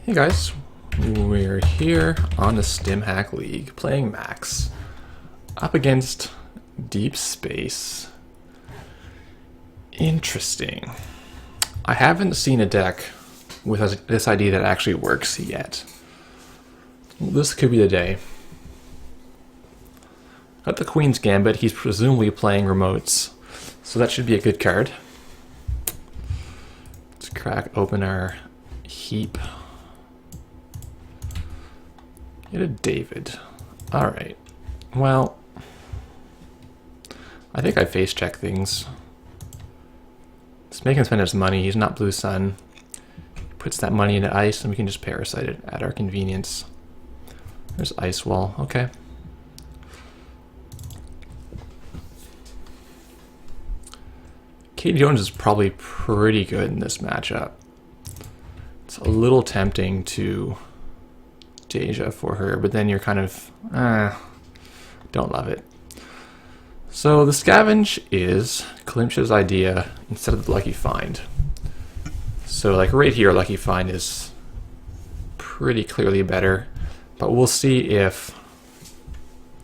Hey guys, we're here on the StimHack League playing Max up against Deep Space. Interesting. I haven't seen a deck with this idea that actually works yet. This could be the day. Got the Queen's Gambit, he's presumably playing remotes, so that should be a good card. Let's crack open our heap. Get a David. Alright. Well, I think I face check things. Let's make him spend his money. He's not Blue Sun. Puts that money into ice and we can just parasite it at our convenience. There's Ice Wall. Okay. Kate Jones is probably pretty good in this matchup. It's a little tempting to Deja for her, but then you're kind of, don't love it. So the Scavenge is Calimsha's idea instead of the Lucky Find. So like right here, Lucky Find is pretty clearly better, but we'll see if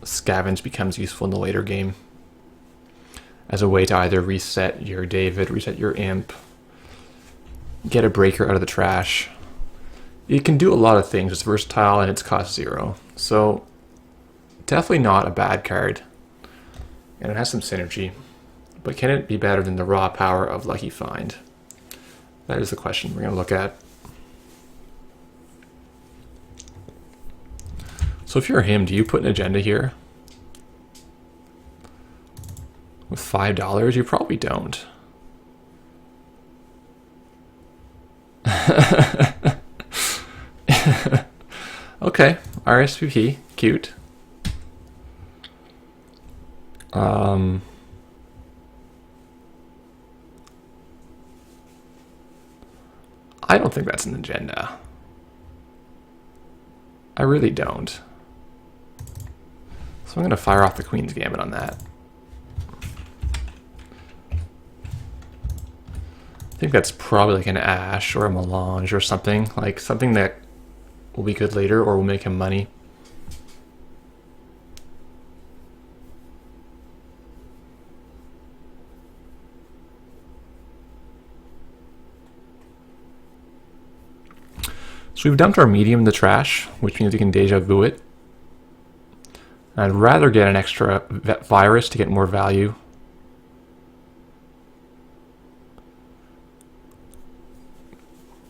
Scavenge becomes useful in the later game as a way to either reset your David, reset your Imp, get a breaker out of the trash. It can do a lot of things. It's versatile and it's cost 0. So definitely not a bad card. And it has some synergy. But can it be better than the raw power of Lucky Find? That is the question we're going to look at. So if you're him, do you put an agenda here? With $5? You probably don't. Okay, RSVP, cute. I don't think that's an agenda. I really don't. So I'm going to fire off the Queen's Gambit on that. I think that's probably like an Ash or a Melange or something. Like something that will be good later or will make him money. So we've dumped our medium in the trash, which means we can deja vu it. I'd rather get an extra virus to get more value.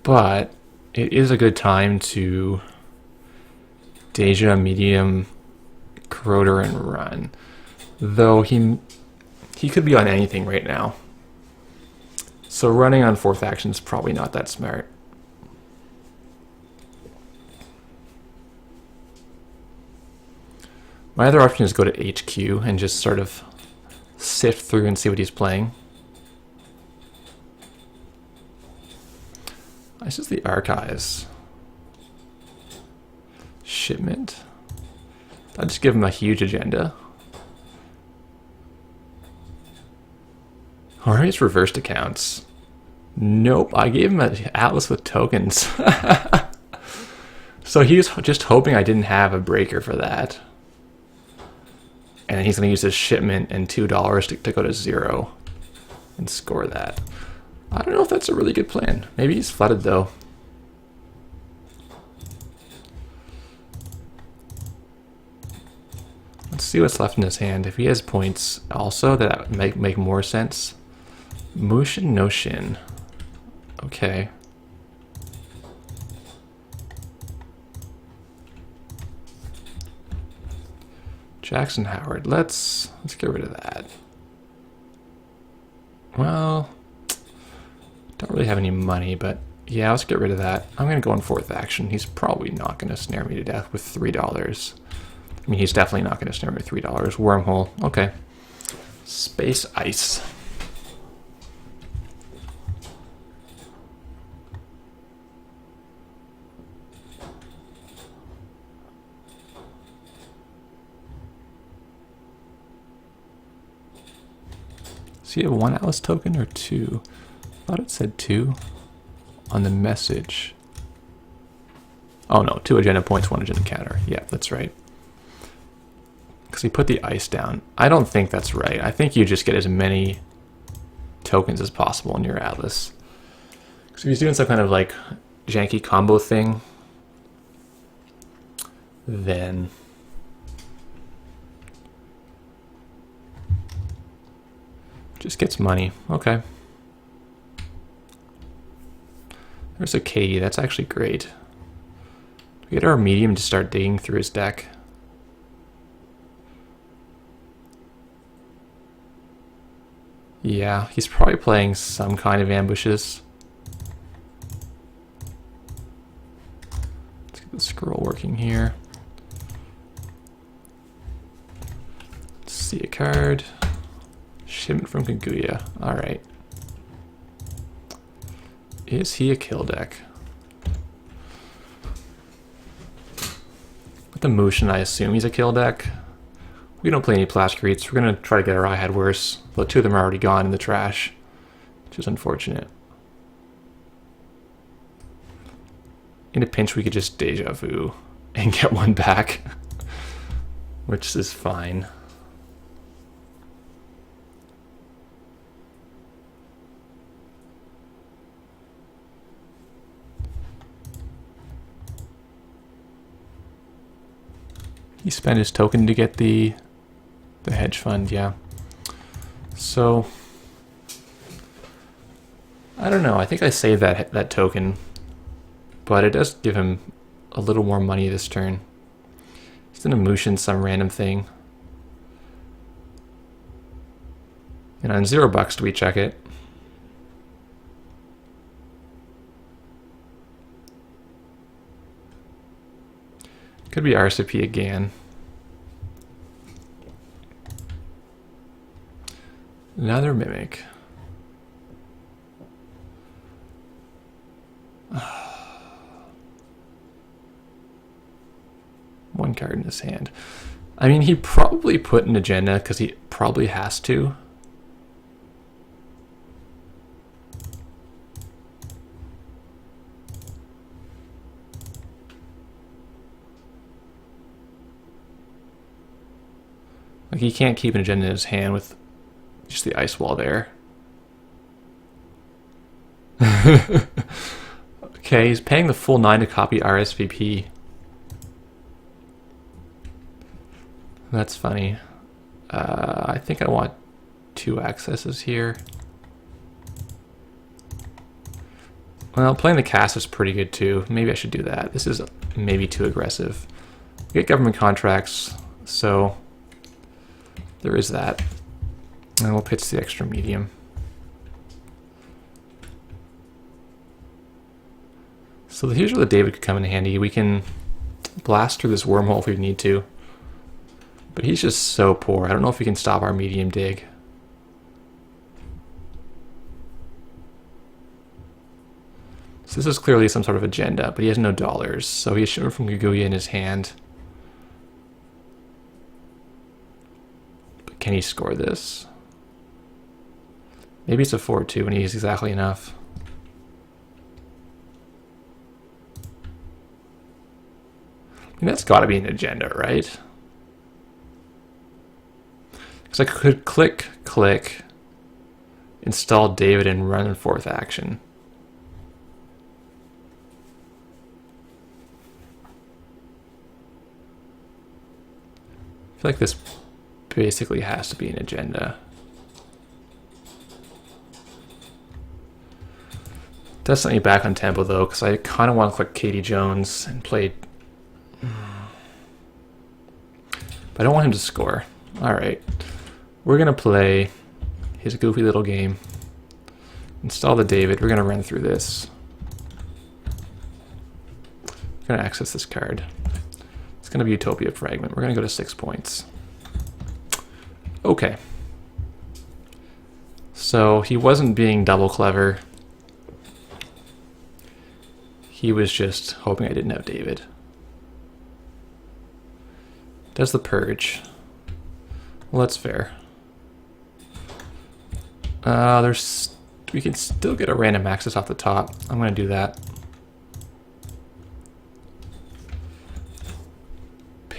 But it is a good time to Deja, medium, corroder, and run. Though he could be on anything right now. So running on 4th action is probably not that smart. My other option is go to HQ and just sort of sift through and see what he's playing. This is the Archives. Shipment. I'll just give him a huge agenda. Or he's reversed accounts. Nope, I gave him an Atlas with tokens. So he was just hoping I didn't have a breaker for that. And he's going to use his shipment and $2 to go to 0 and score that. I don't know if that's a really good plan. Maybe he's flooded though. Let's see what's left in his hand. If he has points also, that might make more sense. Mushin no Shin. Okay. Jackson Howard. Let's get rid of that. Well, don't really have any money, but yeah, let's get rid of that. I'm going to go on 4th action. He's probably not going to snare me to death with $3. I mean, he's definitely not going to snare me with $3. Wormhole. Okay. Space Ice. So you have 1 Atlas token or 2? I thought it said 2 on the message. Oh no, 2 agenda points, 1 agenda counter. Yeah, that's right. Because he put the ice down. I don't think that's right. I think you just get as many tokens as possible in your atlas. Because if he's doing some kind of like janky combo thing, then just gets money. Okay. There's a Katie. That's actually great. We get our medium to start digging through his deck. Yeah, he's probably playing some kind of ambushes. Let's get the scroll working here. Let's see a card. Shipment from Kaguya. Alright. Is he a kill deck? With the motion, I assume he's a kill deck. We don't play any Plaskerates. We're going to try to get our I had worse. But 2 of them are already gone in the trash, which is unfortunate. In a pinch, we could just deja vu and get 1 back, which is fine. He spent his token to get the hedge fund, yeah. So I don't know. I think I saved that token, but it does give him a little more money this turn. He's gonna motion some random thing. And on $0 do we check it? Could be RCP again. Another Mimic. One card in his hand. I mean, he probably put an agenda because he probably has to. Like, he can't keep an agenda in his hand with just the ice wall there. Okay, he's paying the full 9 to copy RSVP. That's funny. I think I want 2 accesses here. Well, playing the cast is pretty good too. Maybe I should do that. This is maybe too aggressive. We get government contracts, so there is that. And we'll pitch the extra medium. So here's where the David could come in handy. We can blast through this wormhole if we need to. But he's just so poor. I don't know if we can stop our medium dig. So this is clearly some sort of agenda, but he has no dollars. So he has shipment from Kaguya in his hand. But can he score this? Maybe it's a 4-2 and he has exactly enough. I mean, that's got to be an agenda, right? Because I could click, install David, and run 4th action. I feel like this basically has to be an agenda. Does send me back on tempo though, because I kind of want to click Katie Jones and play. But I don't want him to score. Alright. We're going to play his goofy little game. Install the David. We're going to run through this. We're going to access this card. It's going to be Utopia Fragment. We're going to go to 6 points. Okay. So he wasn't being double clever. He was just hoping I didn't have David. Does the purge. Well, that's fair. We can still get a random access off the top. I'm going to do that.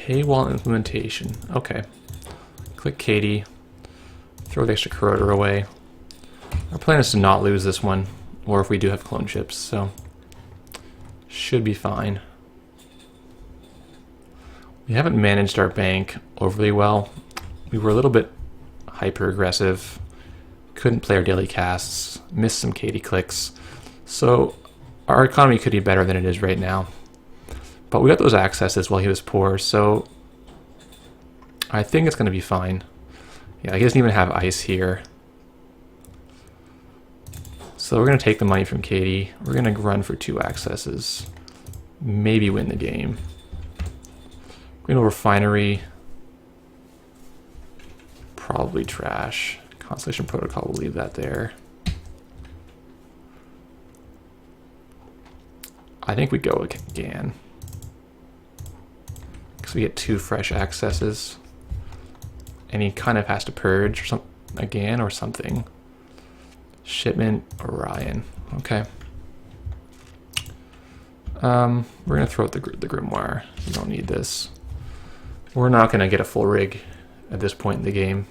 Paywall implementation. Okay. Click Katie. Throw the extra corroder away. Our plan is to not lose this one, or if we do have clone chips, so should be fine. We haven't managed our bank overly well. We were a little bit hyper aggressive. Couldn't play our daily casts. Missed some Katie clicks. So our economy could be better than it is right now. But we got those accesses while he was poor, so I think it's going to be fine. Yeah, he doesn't even have ice here. So we're going to take the money from Katie. We're going to run for 2 accesses. Maybe win the game. Green Refinery. Probably trash. Constellation Protocol, we'll leave that there. I think we go again. Because we get 2 fresh accesses. And he kind of has to purge or something again or something. Shipment, Orion. Okay. We're going to throw out the Grimoire. We don't need this. We're not going to get a full rig at this point in the game.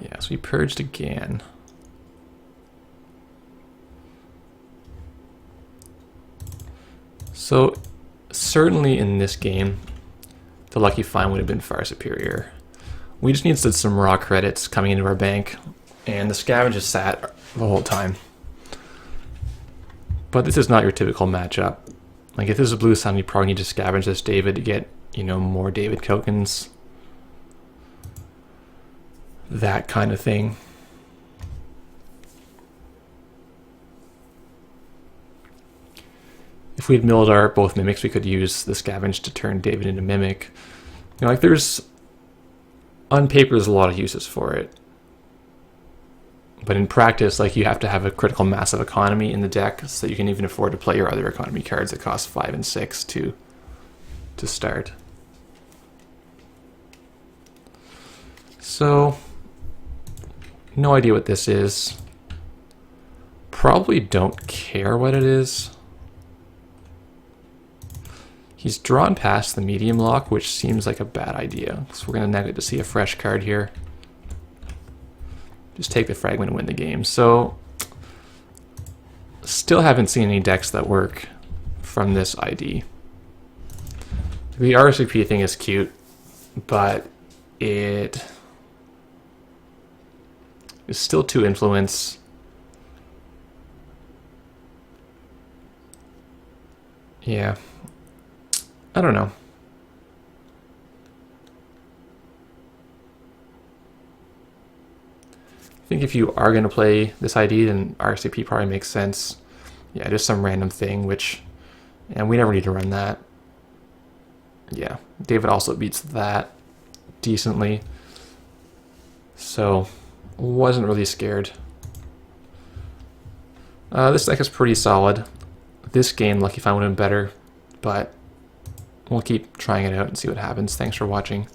Yeah, so we purged again. So certainly in this game, the Lucky Find would have been far superior. We just needed some raw credits coming into our bank, and the scavenge just sat the whole time. But this is not your typical matchup. Like if this is a blue sun, you probably need to scavenge this David to get, you know, more David tokens. That kind of thing. If we'd milled our both mimics, we could use the scavenge to turn David into mimic. You know, like there's on paper there's a lot of uses for it. But in practice, like you have to have a critical mass of economy in the deck so that you can even afford to play your other economy cards that cost 5 and 6 to start. So no idea what this is. Probably don't care what it is. He's drawn past the medium lock, which seems like a bad idea. So we're going to neg it to see a fresh card here. Just take the fragment and win the game. So still haven't seen any decks that work from this ID. The RSVP thing is cute, but it is still 2 influence. Yeah. I don't know. I think if you are going to play this ID, then RCP probably makes sense. Yeah, just some random thing, which, and we never need to run that. Yeah, David also beats that decently. So, wasn't really scared. This deck is pretty solid. This game, Lucky Find would have been better, but we'll keep trying it out and see what happens. Thanks for watching.